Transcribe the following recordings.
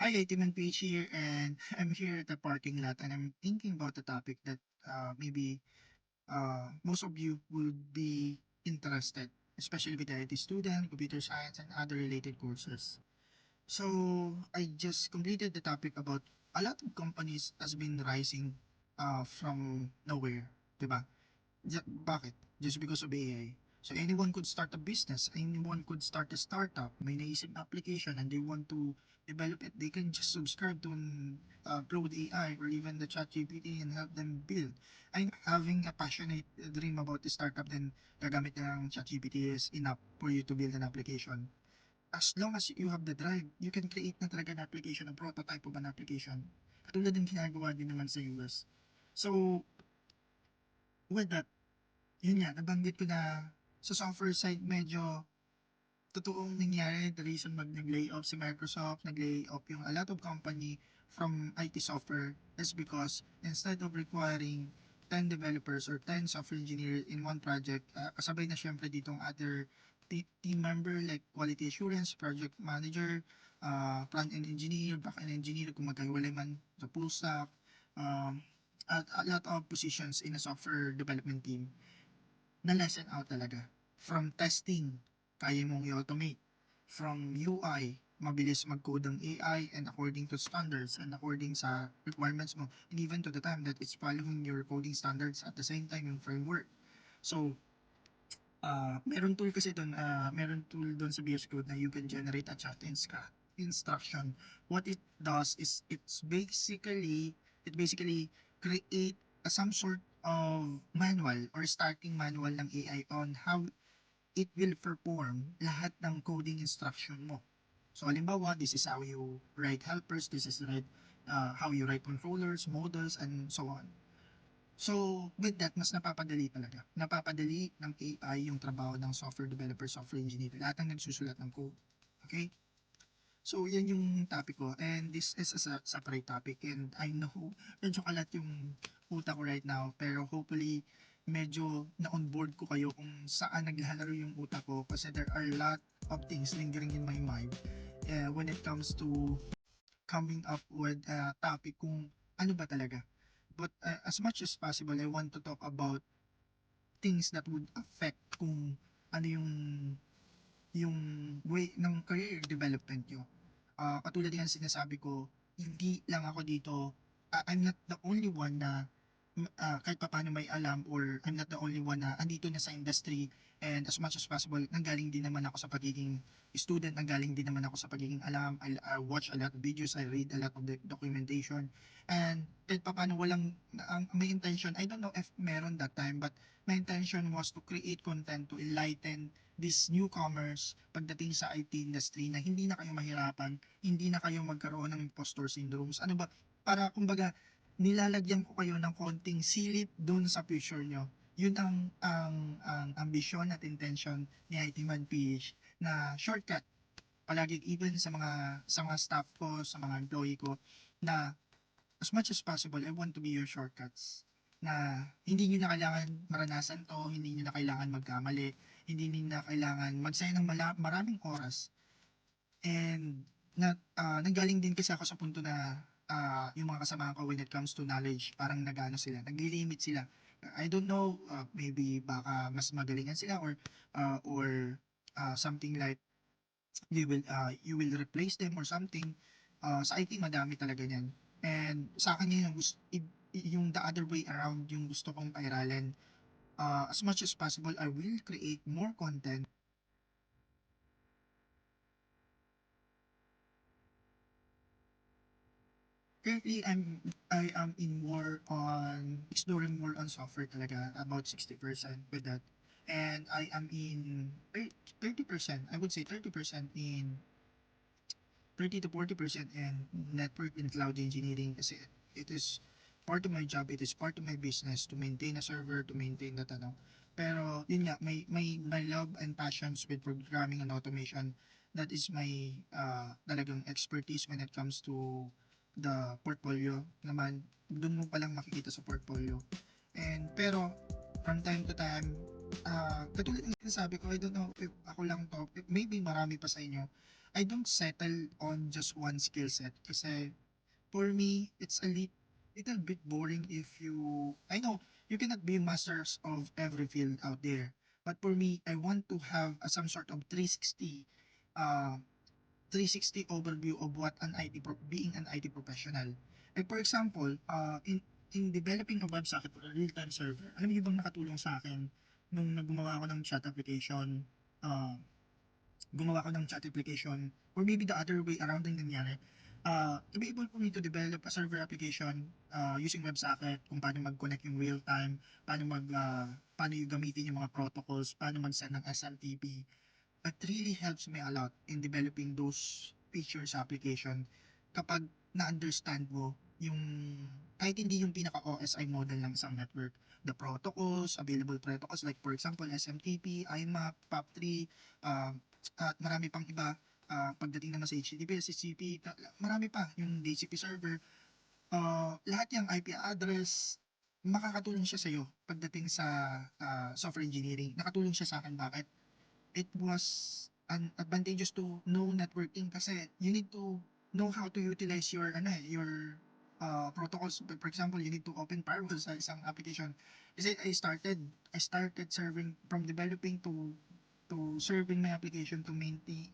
Hi, Itiman PH here, and I'm here at the parking lot, and I'm thinking about the topic that maybe most of you would be interested, especially with the IT student, computer science, and other related courses. So I just completed the topic about a lot of companies has been rising from nowhere, diba? Bakit? Just because of AI. So anyone could start a business, anyone could start a startup, may naisip na application and they want to develop it, they can just subscribe to an Claude AI or even the ChatGPT and help them build. I'm having a passionate dream about the startup, then gagamit ng ChatGPT is enough for you to build an application. As long as you have the drive, you can create na talaga an application, a prototype of an application. Katulad din ginagawa din naman sa US. So, with that, yun nga, nabanggit ko na sa software side medyo totoong nangyari. The reason nag-layoff si Microsoft, nag-layoff yung a lot of company from IT software is because instead of requiring 10 developers or 10 software engineers in one project, kasabay na syempre ditong other team member like quality assurance, project manager, front-end engineer, back-end engineer, kung magkahiwalay man sa full stack, um, at a lot of positions in a software development team na lesson out talaga. From testing, kaya mong i-automate. From UI, mabilis mag-code ang AI and according to standards and according sa requirements mo. And even to the time that it's following your coding standards at the same time yung framework. So, meron tool kasi doon, meron tool doon sa VS Code na you can generate a chat instruction. What it does is it basically create some sort of manual or starting manual ng AI on how it will perform lahat ng coding instruction mo. So, halimbawa, this is how you write helpers, this is how you write controllers, models, and so on. So, with that, mas napapadali talaga. Napapadali ng AI yung trabaho ng software developer, software engineer, lahat ng nagsusulat ng code. Okay? So, yan yung topic ko. And this is a separate topic. And I know, medyo kalat yung utak ko right now. Pero hopefully, medyo na-on board ko kayo kung saan naglalaro yung utak ko. Kasi there are a lot of things lingering in my mind when it comes to coming up with a topic kung ano ba talaga. But as much as possible, I want to talk about things that would affect kung ano yung way ng career development nyo. Katulad yan sinasabi ko, hindi lang ako dito, I'm not the only one na kahit pa paano may alam, or I'm not the only one na andito na sa industry, and as much as possible, nanggaling din naman ako sa pagiging student, nanggaling din naman ako sa pagiging alam. I watch a lot of videos, I read a lot of the documentation, and kahit pa paano walang, ang may intention, I don't know if meron that time, but my intention was to create content to enlighten these newcomers pagdating sa IT industry na hindi na kayo mahirapan, hindi na kayo magkaroon ng imposter syndromes. Ano ba, para kumbaga nilalagyan ko kayo ng konting silip doon sa future nyo. Yun ang ambisyon at intention ni IT Man PH na shortcut palagi, even sa mga staff ko, sa mga employee ko, na as much as possible, I want to be your shortcuts. Na hindi niyo na kailangan maranasan to, hindi niyo na kailangan magkamali, hindi niyo na kailangan magsayang ng maraming oras. And nanggaling din kasi ako sa punto na yung mga kasamahan ko when it comes to knowledge, parang nagano sila, naglilimit sila. I don't know, maybe baka mas magalingan sila, or something like you will replace them or something. Sa IT madami talaga niyan. And sa akin yun yung the other way around yung gusto kong pairalin. As much as possible, I will create more content. Currently, I am in more on exploring more on software talaga, about 60% with that. And I am in 30%, I would say 30% in 30 to 40% in network and cloud engineering, kasi it is part of my job, it is part of my business to maintain a server, to maintain that ano. Pero yun nga, my love and passions with programming and automation, that is my talagang expertise when it comes to the portfolio naman. Doon mo palang makikita sa portfolio. And pero from time to time, katulad ng sinasabi ko, I don't know if ako lang to, maybe marami pa sa inyo, I don't settle on just one skill set kasi for me, it's a little bit boring if I know you cannot be masters of every field out there. But for me, I want to have some sort of uh, 360 overview of what being an IT professional. Like for example, in developing a WebSocket or a real-time server, alam niyo bang nakatulong sa akin nung gumawa ako ng chat application, uh, gumawa ko ng chat application, or maybe the other way around ang nangyari, to be able for me to develop a server application using WebSocket, kung paano mag-connect yung real time, paano yung gamitin yung mga protocols, paano mag-send ng SMTP. It really helps me a lot in developing those features application kapag na-understand mo yung kahit hindi yung pinaka-OSI model ng isang network, the protocols, available protocols like for example SMTP, IMAP, POP3, at marami pang iba. Pagdating naman sa HTTP, SHTTP, marami pa yung DHCP server. Lahat yung IP address, makakatulong siya sa'yo pagdating sa software engineering. Nakatulong siya sa akin. Bakit? It was an advantageous to know networking kasi you need to know how to utilize your protocols. For example, you need to open firewall sa isang application. Kasi I started serving from developing to serving my application to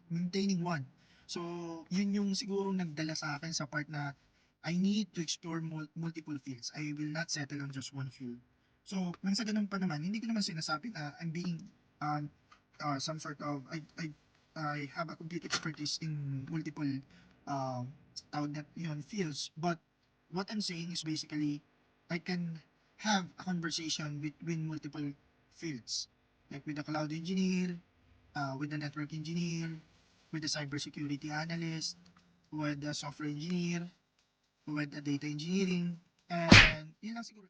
maintaining one. So, yun yung siguro nagdala sa akin sa part na I need to explore multiple fields. I will not settle on just one field. So, nang sa ganun pa naman, hindi ko naman sinasabi na I'm being um, some sort of I have a complete expertise in multiple um tawag na yun fields, but what I'm saying is basically I can have a conversation between multiple fields, like with the cloud engineer, with the network engineer, with the cybersecurity analyst, with the software engineer, with the data engineering, and yun lang siguro.